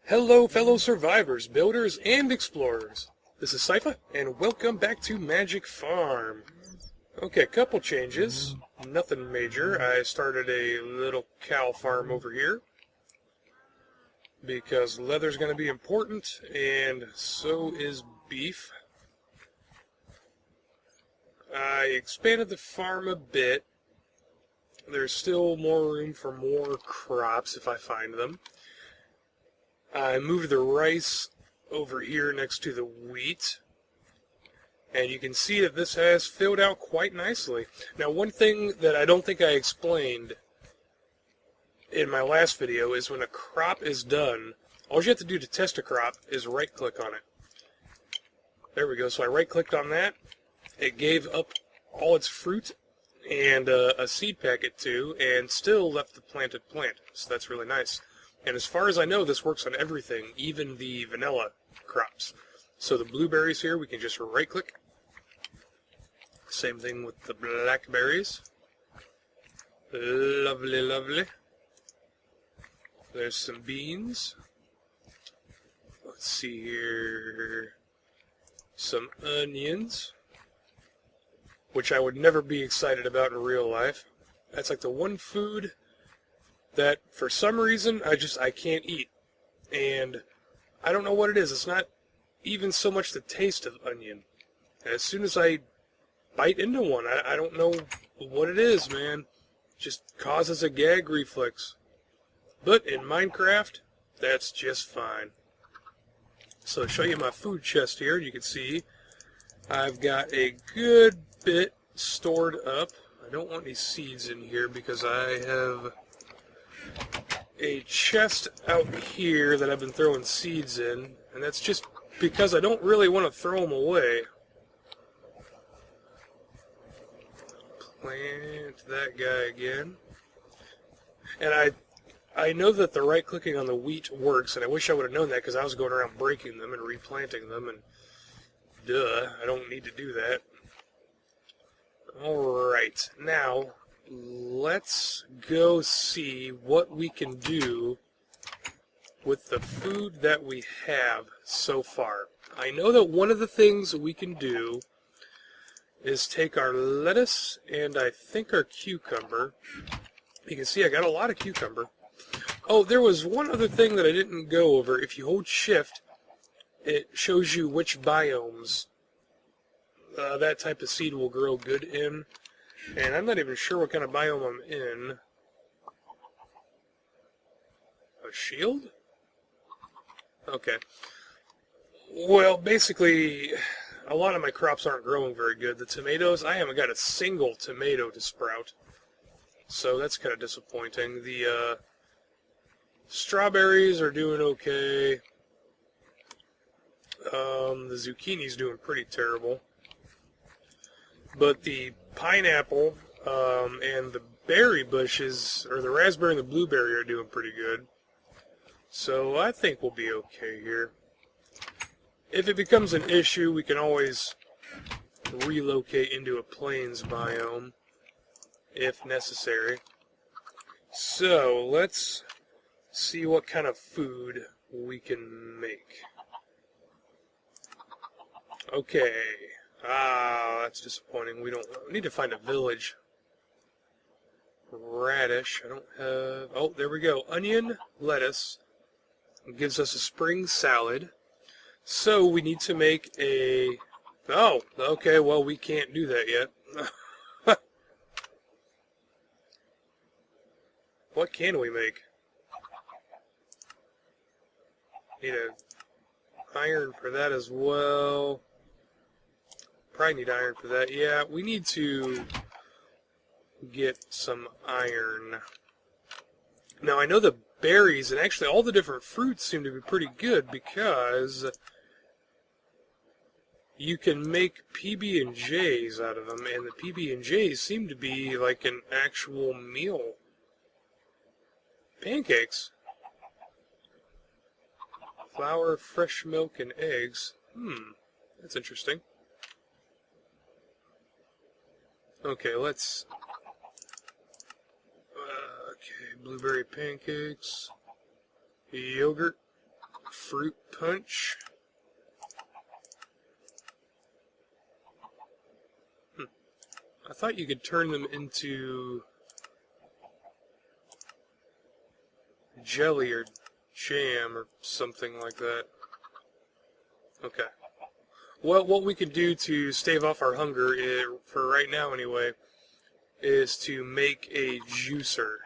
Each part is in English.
Hello fellow survivors, builders, and explorers. This is Sypha, and welcome back to Magic Farm. Okay, couple changes. Nothing major. I started a little cow farm over here because leather's going to be important, and so is beef. I expanded the farm a bit. There's still more room for more crops if I find them. I moved the rice over here next to the wheat, and you can see that this has filled out quite nicely. Now, one thing that I don't think I explained in my last video is when a crop is done, all you have to do to test a crop is right-click on it. There we go. So I right-clicked on that. It gave up all its fruit and a seed packet too, and still left the planted plant. So that's really nice. And as far as I know, this works on everything, even the vanilla crops. So the blueberries here, we can just right-click. Same thing with the blackberries. Lovely, lovely. There's some beans. Let's see here. Some onions, which I would never be excited about in real life. That's like the one food that for some reason I can't eat, and I don't know what it is. It's not even so much the taste of onion. As soon as I bite into one, I don't know what it is, man. It just causes a gag reflex. But in Minecraft, that's just fine. So to show you my food chest here, you can see I've got a good bit stored up. I don't want any seeds in here because I have a chest out here that I've been throwing seeds in, and that's just because I don't really want to throw them away. Plant that guy again. And I know that the right-clicking on the wheat works, and I wish I would have known that because I was going around breaking them and replanting them, and duh, I don't need to do that. Alright, now let's go see what we can do with the food that we have so far. I know that one of the things we can do is take our lettuce and I think our cucumber. You can see I got a lot of cucumber. Oh, there was one other thing that I didn't go over. If you hold shift, it shows you which biomes that type of seed will grow good in. And I'm not even sure what kind of biome I'm in. A shield? Okay. Well, basically, a lot of my crops aren't growing very good. The tomatoes, I haven't got a single tomato to sprout. So that's kind of disappointing. The strawberries are doing okay. The zucchini's doing pretty terrible. But the pineapple and the berry bushes, or the raspberry and the blueberry, are doing pretty good. So I think we'll be okay here. If it becomes an issue, we can always relocate into a plains biome if necessary. So let's see what kind of food we can make. Okay. Ah, that's disappointing. We need to find a village. Radish. I don't have... Oh, there we go. Onion, lettuce. It gives us a spring salad. So we need to make a... Oh, okay. Well, we can't do that yet. What can we make? Need a iron for that as well. Probably need iron for that. Yeah, we need to get some iron. Now, I know the berries and actually all the different fruits seem to be pretty good because you can make PB&Js out of them, and the PB&Js seem to be like an actual meal. Pancakes. Flour, fresh milk, and eggs. That's interesting. Okay, let's... Okay, blueberry pancakes, yogurt, fruit punch. I thought you could turn them into jelly or jam or something like that. Okay. Well, what we can do to stave off our hunger, for right now anyway, is to make a juicer.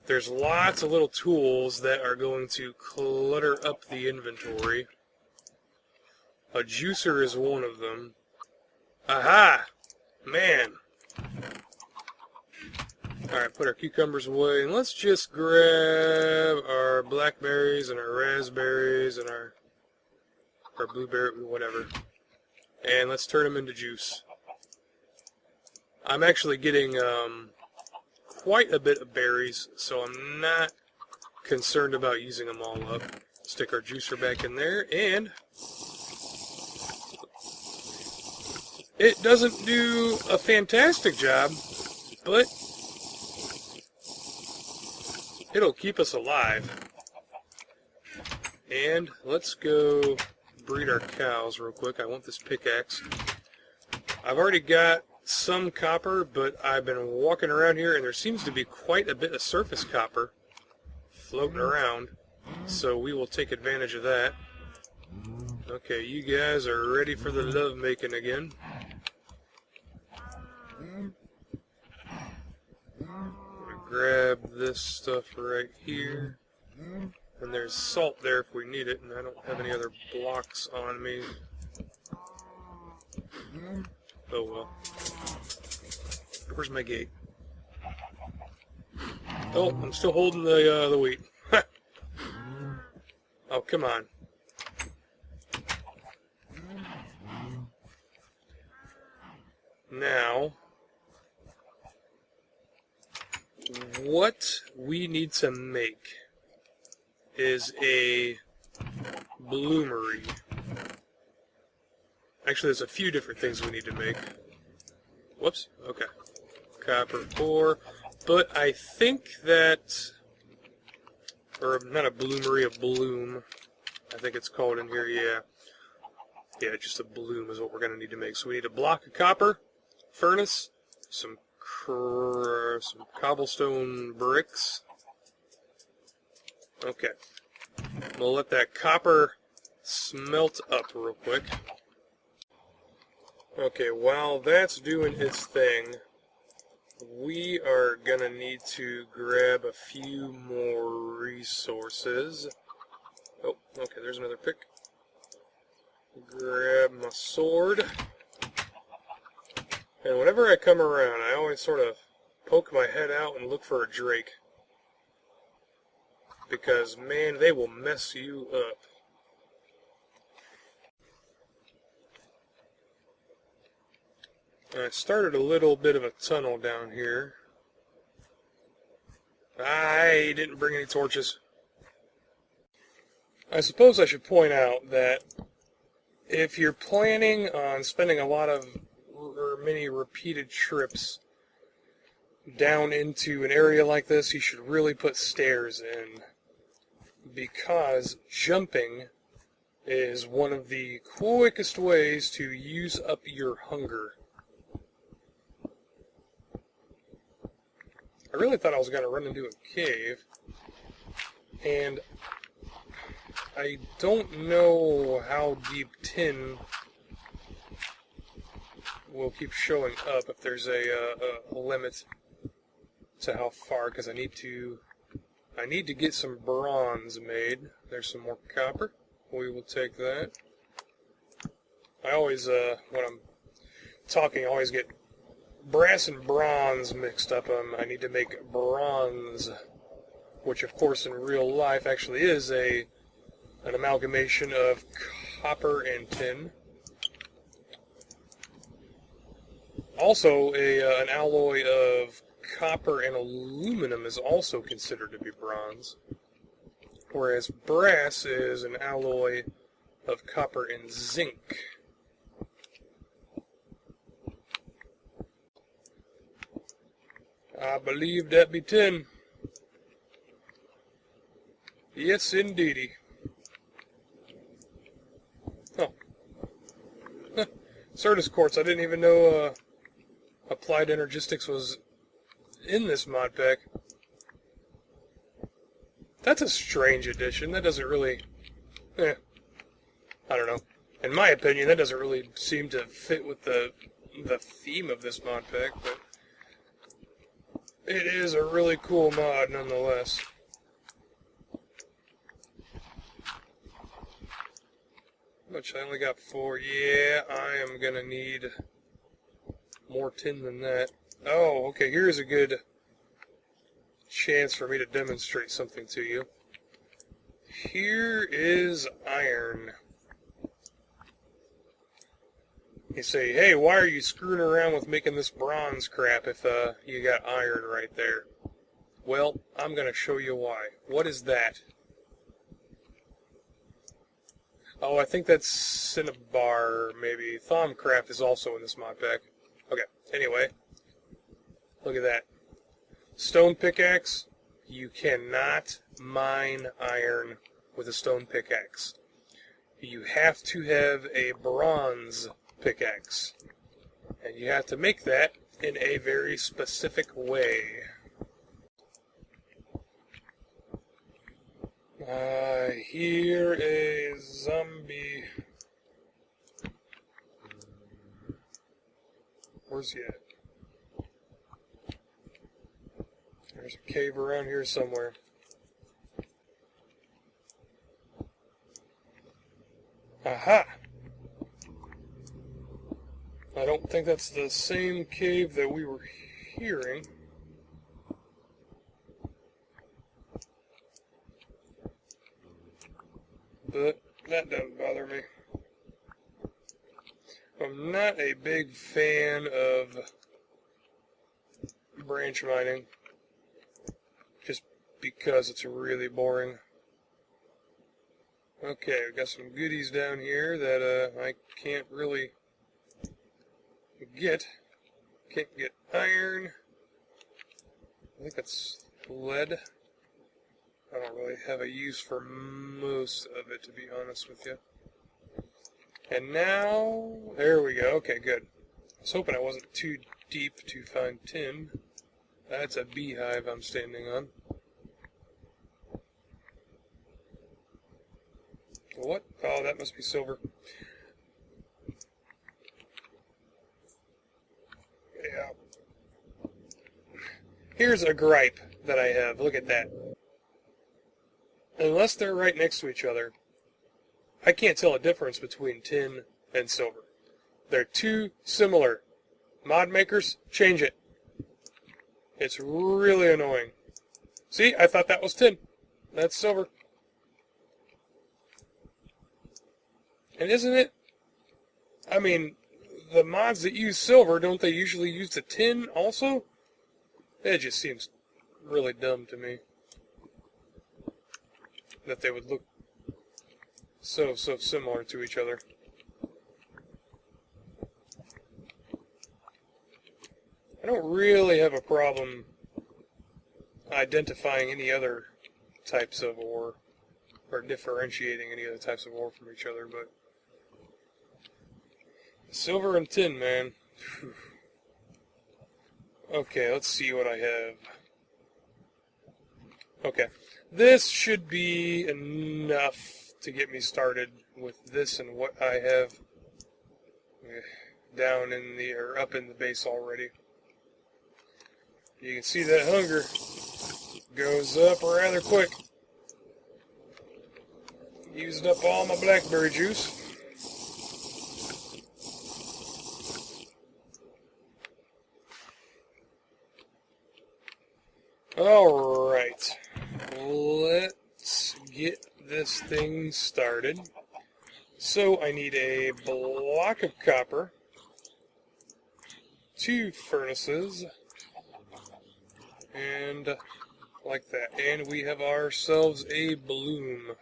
There's lots of little tools that are going to clutter up the inventory. A juicer is one of them. Aha! Man! Alright, put our cucumbers away, and let's just grab our blackberries and our raspberries and our blueberry, whatever. And let's turn them into juice. I'm actually getting quite a bit of berries, so I'm not concerned about using them all up. Stick our juicer back in there, and it doesn't do a fantastic job, but it'll keep us alive. And let's go breed our cows real quick. I want this pickaxe. I've already got some copper, but I've been walking around here and there seems to be quite a bit of surface copper floating around, so we will take advantage of that. Okay, you guys are ready for the love making again. Grab this stuff right here, and there's salt there if we need it, and I don't have any other blocks on me. Oh well. Where's my gate? Oh, I'm still holding the wheat. Oh, come on. Now, what we need to make is a bloomery. Actually, there's a few different things we need to make. Whoops. Okay. Copper ore. But I think that, or not a bloomery, a bloom. I think it's called in here, yeah. Yeah, just a bloom is what we're going to need to make. So we need a block of copper, furnace, some cobblestone bricks. Okay. We'll let that copper smelt up real quick. Okay, while that's doing its thing, we are gonna need to grab a few more resources. Oh, okay, there's another pick. Grab my sword. And whenever I come around, I always sort of poke my head out and look for a drake. Because, man, they will mess you up. I started a little bit of a tunnel down here. I didn't bring any torches. I suppose I should point out that if you're planning on spending a lot of or many repeated trips down into an area like this, you should really put stairs in, because jumping is one of the quickest ways to use up your hunger. I really thought I was going to run into a cave, and I don't know how deep tin will keep showing up, if there's a limit to how far, because I need to get some bronze made. There's some more copper. We will take that. I always, when I'm talking, I always get brass and bronze mixed up. I need to make bronze, which of course in real life actually is an amalgamation of copper and tin. Also, an alloy of copper and aluminum is also considered to be bronze, whereas brass is an alloy of copper and zinc. I believe that be tin. Yes, indeedy. Certus quartz. I didn't even know applied energistics was in this mod pack. That's a strange addition. That doesn't really... I don't know. In my opinion, that doesn't really seem to fit with the theme of this mod pack, but it is a really cool mod nonetheless. Which I only got 4. Yeah, I am gonna need more tin than that. Oh, okay, here's a good chance for me to demonstrate something to you. Here is iron. You say, hey, why are you screwing around with making this bronze crap if you got iron right there? Well, I'm going to show you why. What is that? Oh, I think that's Cinnabar, maybe. Thaumcraft is also in this mod pack. Okay, anyway. Look at that. Stone pickaxe. You cannot mine iron with a stone pickaxe. You have to have a bronze pickaxe. And you have to make that in a very specific way. Here a zombie. Where's he at? There's a cave around here somewhere. Aha! I don't think that's the same cave that we were hearing. But that doesn't bother me. I'm not a big fan of branch mining, just because it's really boring. Okay, we got some goodies down here that I can't really get. Can't get iron. I think that's lead. I don't really have a use for most of it, to be honest with you. And now, there we go. Okay, good. I was hoping I wasn't too deep to find tin. That's a beehive I'm standing on. What? Oh, that must be silver. Yeah. Here's a gripe that I have. Look at that. Unless they're right next to each other, I can't tell a difference between tin and silver. They're too similar. Mod makers, change it. It's really annoying. See, I thought that was tin. That's silver. And isn't it? I mean, the mods that use silver, don't they usually use the tin also? It just seems really dumb to me that they would look so similar to each other. I don't really have a problem identifying any other types of ore, or differentiating any other types of ore from each other, but silver and tin, man. Whew. Okay, let's see what I have. Okay, this should be enough to get me started with this and what I have down in the, or up in the base already. You can see that hunger goes up rather quick. Used up all my blackberry juice. Alright, let's get this thing started. So I need a block of copper, 2 furnaces, and like that. And we have ourselves a bloom.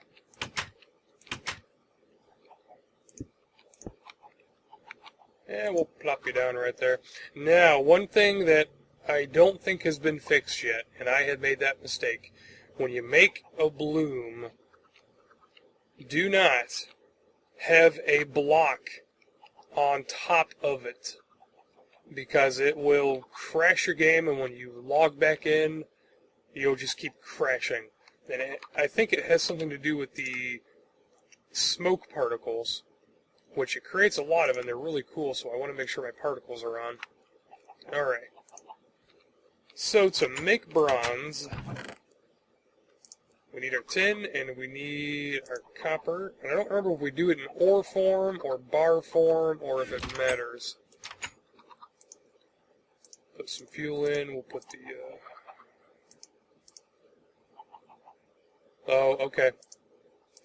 And we'll plop you down right there. Now, one thing that I don't think has been fixed yet, and I had made that mistake. When you make a bloom, do not have a block on top of it, because it will crash your game, and when you log back in, you'll just keep crashing. And I think it has something to do with the smoke particles, which it creates a lot of, and they're really cool, so I want to make sure my particles are on. Alright. So to make bronze, we need our tin, and we need our copper. And I don't remember if we do it in ore form, or bar form, or if it matters. Put some fuel in, we'll put the... Oh, okay.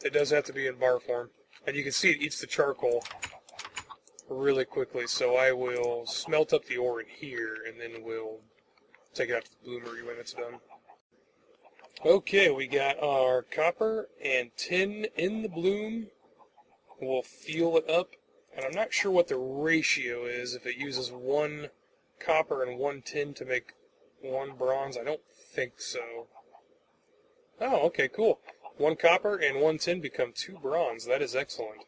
It does have to be in bar form. And you can see it eats the charcoal really quickly, so I will smelt up the ore in here, and then we'll take it out to the bloomery when it's done. Okay, we got our copper and tin in the bloom. We'll fuel it up, and I'm not sure what the ratio is, if it uses 1 copper and 1 tin to make 1 bronze. I don't think so. Oh, okay, cool. 1 copper and 1 tin become 2 bronze. That is excellent.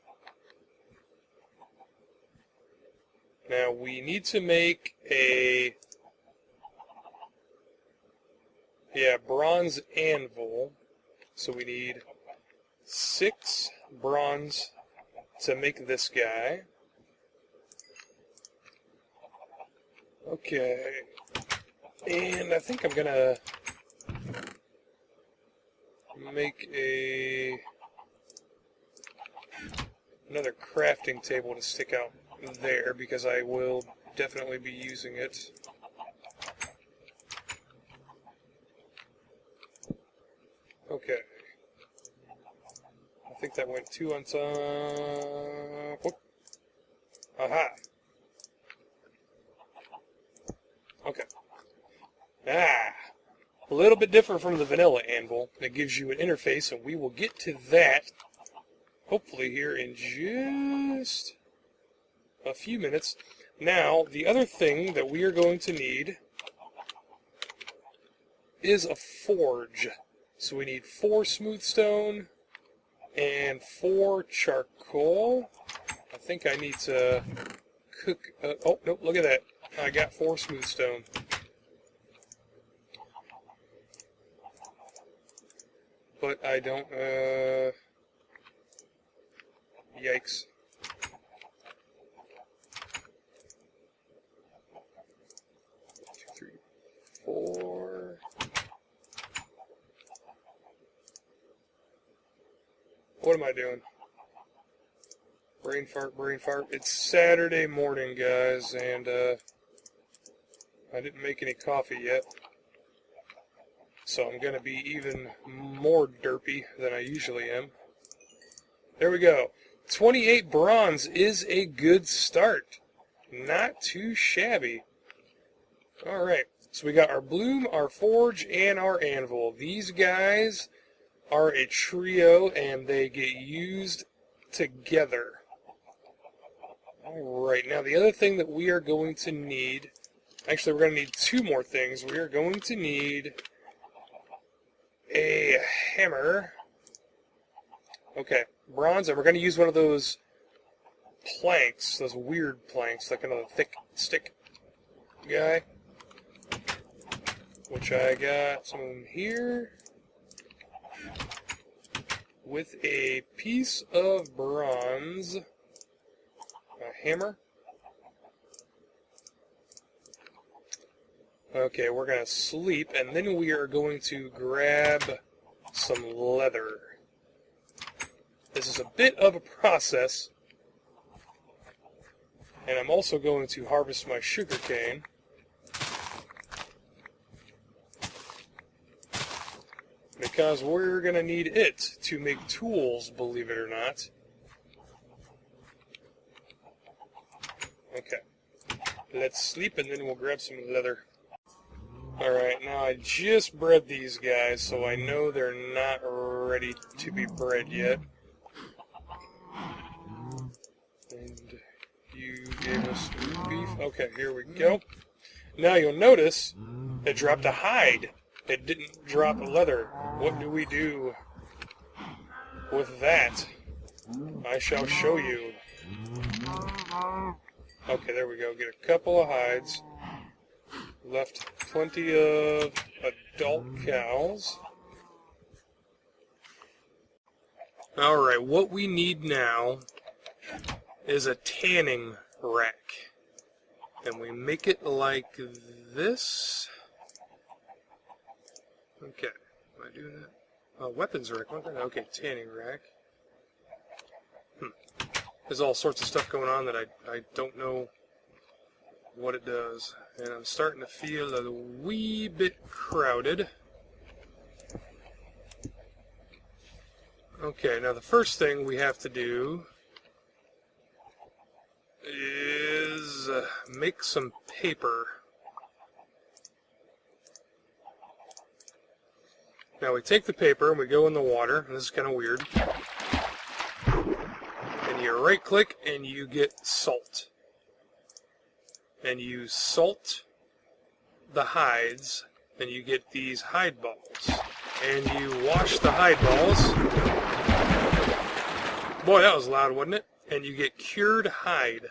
Now, we need to make a... bronze anvil. So we need 6 bronze to make this guy. Okay. And I think I'm gonna make another crafting table to stick out there, because I will definitely be using it. Okay. I think that went 2 on top. Whoop. Aha! Okay. Ah! A little bit different from the vanilla anvil. That gives you an interface, and we will get to that hopefully here in just a few minutes. Now, the other thing that we are going to need is a forge. So we need 4 smooth stone and 4 charcoal. I think I need to cook... oh, nope, look at that. I got 4 smooth stone. But I don't... yikes. Two, three, 4... What am I doing? Brain fart, brain fart. It's Saturday morning, guys, and I didn't make any coffee yet. So I'm going to be even more derpy than I usually am. There we go. 28 bronze is a good start. Not too shabby. Alright, so we got our bloom, our forge, and our anvil. These guys are a trio, and they get used together. Alright, now the other thing that we are going to need... Actually, we're going to need 2 more things. We are going to need a hammer. Okay, bronze, and we're going to use one of those planks, those weird planks, like another thick stick guy, which I got some here, with a piece of bronze, a hammer. Okay, we're going to sleep, and then we are going to grab some leather. This is a bit of a process, and I'm also going to harvest my sugarcane. Because we're going to need it to make tools, believe it or not. Okay. Let's sleep, and then we'll grab some leather. Alright, now I just bred these guys, so I know they're not ready to be bred yet. And you gave us beef. Okay, here we go. Now you'll notice it dropped a hide. It didn't drop leather. What do we do with that? I shall show you. Okay, there we go. Get a couple of hides. Left plenty of adult cows. Alright, what we need now is a tanning rack. And we make it like this. Okay, am I doing that? Weapons rack, okay, tanning rack. There's all sorts of stuff going on that I don't know what it does. And I'm starting to feel a wee bit crowded. Okay, now the first thing we have to do is make some paper. Now we take the paper and we go in the water, and this is kind of weird. And you right click and you get salt. And you salt the hides and you get these hide balls. And you wash the hide balls. Boy, that was loud, wasn't it? And you get cured hide.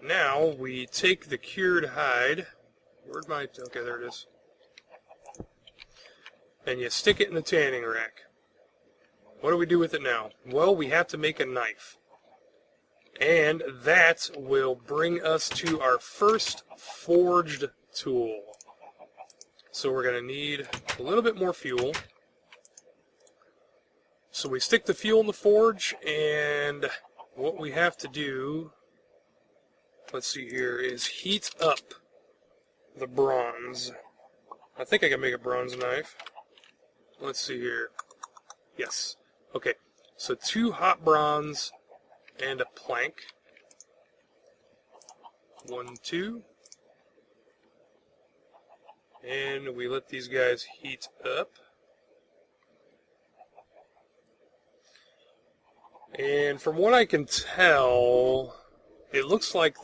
Now we take the cured hide. Where'd my... Okay, there it is. And you stick it in the tanning rack. What do we do with it now? Well, we have to make a knife. And that will bring us to our first forged tool. So we're going to need a little bit more fuel. So we stick the fuel in the forge, and what we have to do, let's see here, is heat up the bronze. I think I can make a bronze knife. Let's see here. Yes. Okay, so 2 hot bronze and a plank. 1, 2. And we let these guys heat up. And from what I can tell, it looks like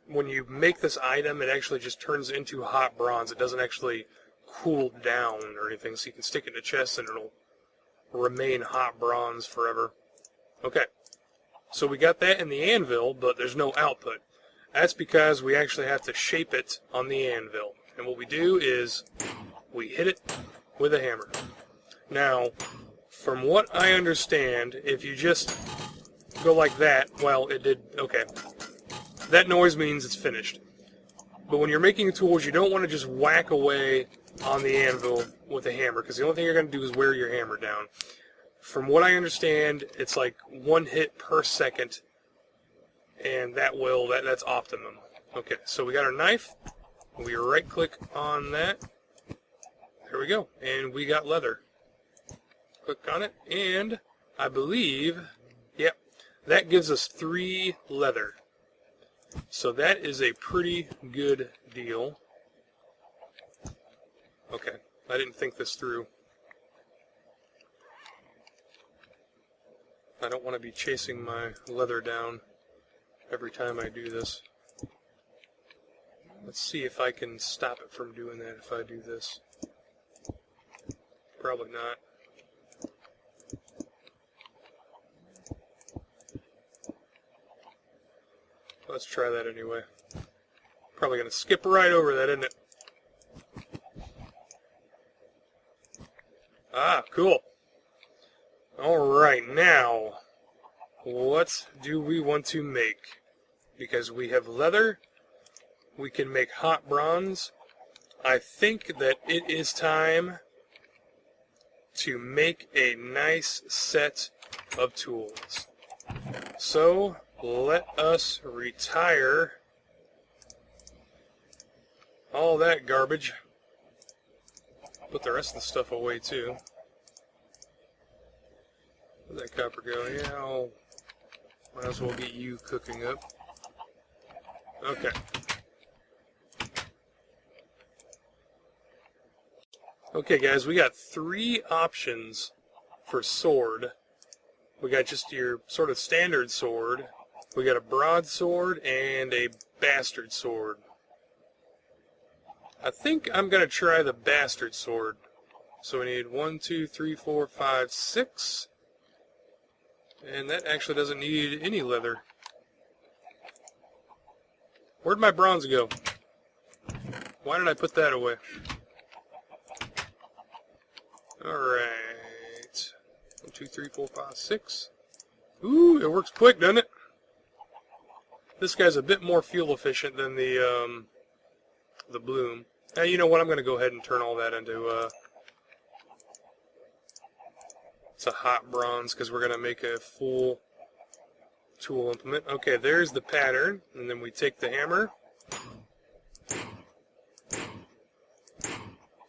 when you make this item, it actually just turns into hot bronze. It doesn't actually cool down or anything, so you can stick it in the chest and it'll remain hot bronze forever. Okay, so we got that in the anvil, but there's no output. That's because we actually have to shape it on the anvil. And what we do is we hit it with a hammer. Now, from what I understand, if you just go like that, well, it did, okay. That noise means it's finished. But when you're making tools, you don't want to just whack away on the anvil with a hammer, because the only thing you're going to do is wear your hammer down. From what I understand, it's like 1 hit per second, and that's optimum. Okay, so we got our knife. We right click on that. There we go. And we got leather. Click on it, and I believe, yep, that gives us 3 leather. So that is a pretty good deal. Okay, I didn't think this through. I don't want to be chasing my leather down every time I do this. Let's see if I can stop it from doing that if I do this. Probably not. Let's try that anyway. Probably going to skip right over that, isn't it? Ah, cool. Alright, now, what do we want to make? Because we have leather, we can make hot bronze. I think that it is time to make a nice set of tools. So, let us retire all that garbage. Put the rest of the stuff away too. Where'd that copper go? Yeah, might as well get you cooking up. Okay. Okay guys, we got 3 options for sword. We got just your sort of standard sword. We got a broadsword and a bastard sword. I think I'm going to try the bastard sword. So we need 1, 2, 3, 4, 5, 6. And that actually doesn't need any leather. Where'd my bronze go? Why did I put that away? Alright. 1, 2, 3, 4, 5, 6. Ooh, it works quick, doesn't it? This guy's a bit more fuel efficient than the bloom. Now, you know what? I'm going to go ahead and turn all that into it's a hot bronze because we're going to make a full tool implement. Okay, there's the pattern, and then we take the hammer.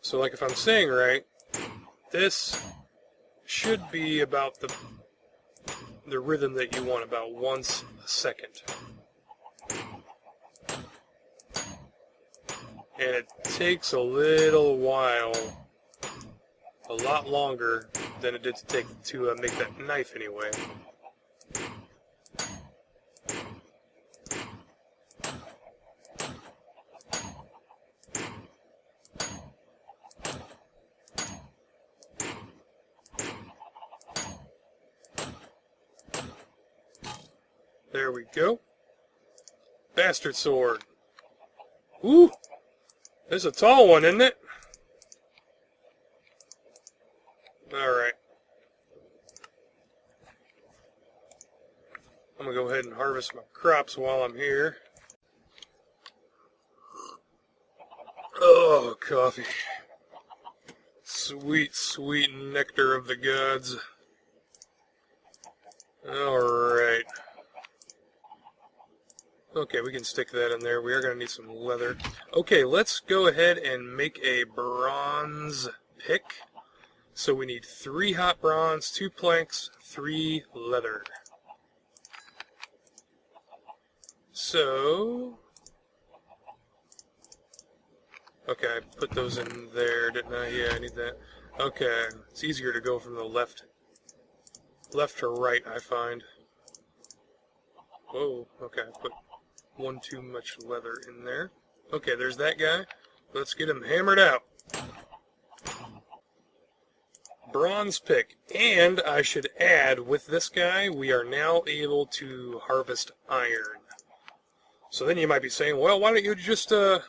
So, like if I'm saying right, this should be about the rhythm that you want, about once a second. And it takes a little while, a lot longer than it did to make that knife anyway. There we go. Bastard sword. Ooh! This is a tall one, isn't it? Alright. I'm going to go ahead and harvest my crops while I'm here. Oh, coffee. Sweet, sweet nectar of the gods. Alright. Okay, we can stick that in there. We are going to need some leather. Okay, let's go ahead and make a bronze pick. So we need 3 hot bronze, 2 planks, 3 leather. So, okay, I put those in there, didn't I? Yeah, I need that. Okay, it's easier to go from the left to right, I find. Whoa, okay, I put one too much leather in there. Okay, there's that guy. Let's get him hammered out. Bronze pick. And I should add, with this guy, we are now able to harvest iron. So then you might be saying, well, why don't you just go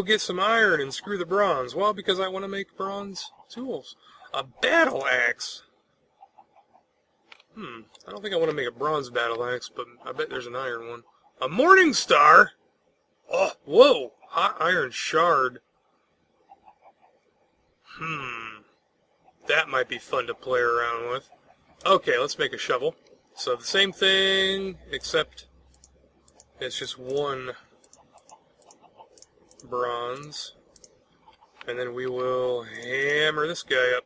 get some iron and screw the bronze? Well, because I want to make bronze tools. A battle axe. I don't think I want to make a bronze battle axe, but I bet there's an iron one. A morning star? Oh, whoa! Hot iron shard. That might be fun to play around with. Okay, let's make a shovel. So the same thing, except it's just 1 bronze. And then we will hammer this guy up.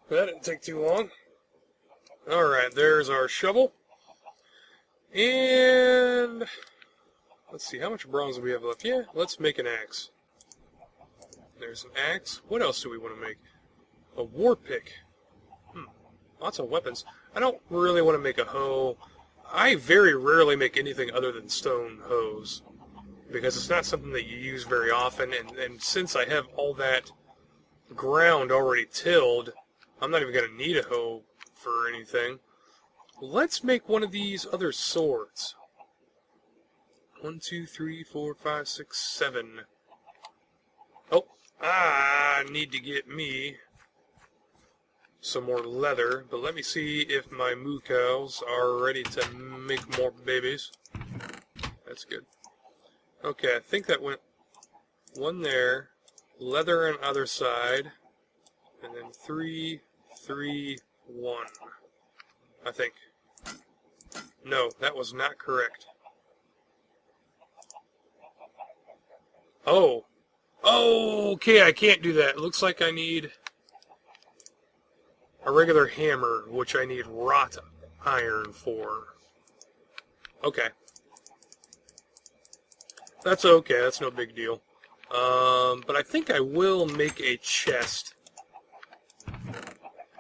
That didn't take too long. Alright, there's our shovel. And let's see, how much bronze do we have left? Yeah, let's make an axe. There's an axe. What else do we want to make? A war pick. Lots of weapons. I don't really want to make a hoe. I very rarely make anything other than stone hoes, because it's not something that you use very often, and since I have all that ground already tilled, I'm not even going to need a hoe for anything. Let's make one of these other swords. 1, 2, 3, 4, 5, 6, 7. Oh, I need to get me some more leather, but let me see if my moo cows are ready to make more babies. That's good. Okay, I think that went 1 there, leather on other side, and then 3, 3, 1. I think. No, that was not correct. Oh. Oh, okay, I can't do that. It looks like I need a regular hammer, which I need wrought iron for. Okay. That's okay, that's no big deal. But I think I will make a chest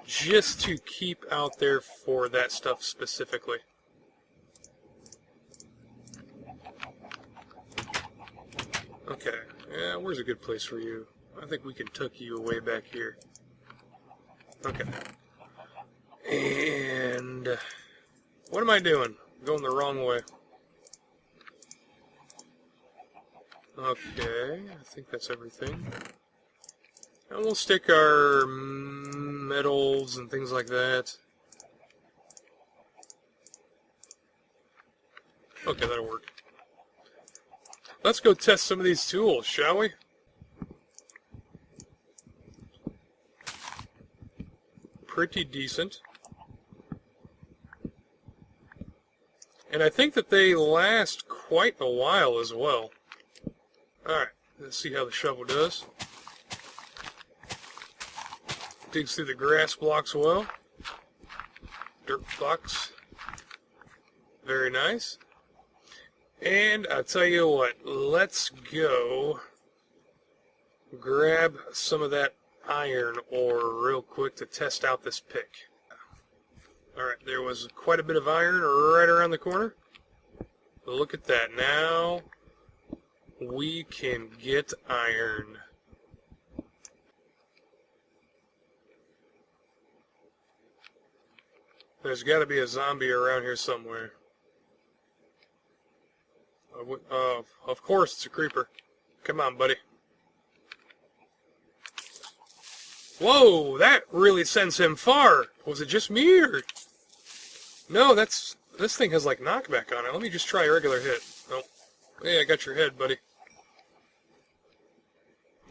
just to keep out there for that stuff specifically. Okay, yeah, where's a good place for you? I think we can tuck you away back here. Okay. And what am I doing? Going the wrong way. Okay, I think that's everything. And we'll stick our metals and things like that. Okay, that'll work. Let's go test some of these tools, shall we? Pretty decent. And I think that they last quite a while as well. Alright, let's see how the shovel does. Digs through the grass blocks well. Dirt blocks. Very nice. And I'll tell you what, let's go grab some of that iron ore real quick to test out this pick. Alright, there was quite a bit of iron right around the corner. Look at that. Now we can get iron. There's got to be a zombie around here somewhere. Of course it's a creeper. Come on, buddy. Whoa, that really sends him far. Was it just me, or? No, this thing has like knockback on it. Let me just try a regular hit. Oh, hey, I got your head, buddy.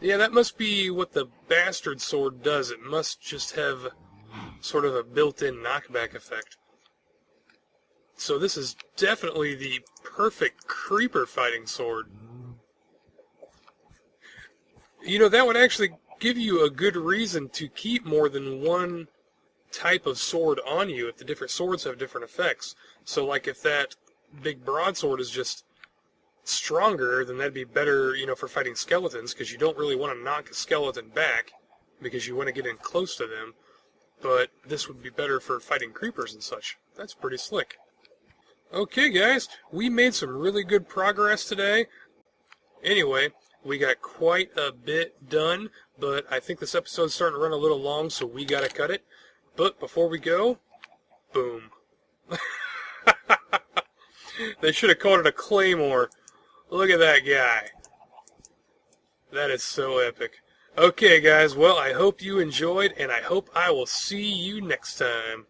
Yeah, that must be what the bastard sword does. It must just have sort of a built-in knockback effect. So this is definitely the perfect creeper fighting sword. You know, that would actually give you a good reason to keep more than one type of sword on you if the different swords have different effects. So like if that big broadsword is just stronger, then that'd be better, you know, for fighting skeletons, because you don't really want to knock a skeleton back because you want to get in close to them. But this would be better for fighting creepers and such. That's pretty slick. Okay, guys, we made some really good progress today. Anyway, we got quite a bit done, but I think this episode's starting to run a little long, so we gotta cut it. But before we go, boom. They should have called it a claymore. Look at that guy. That is so epic. Okay, guys, well, I hope you enjoyed, and I hope I will see you next time.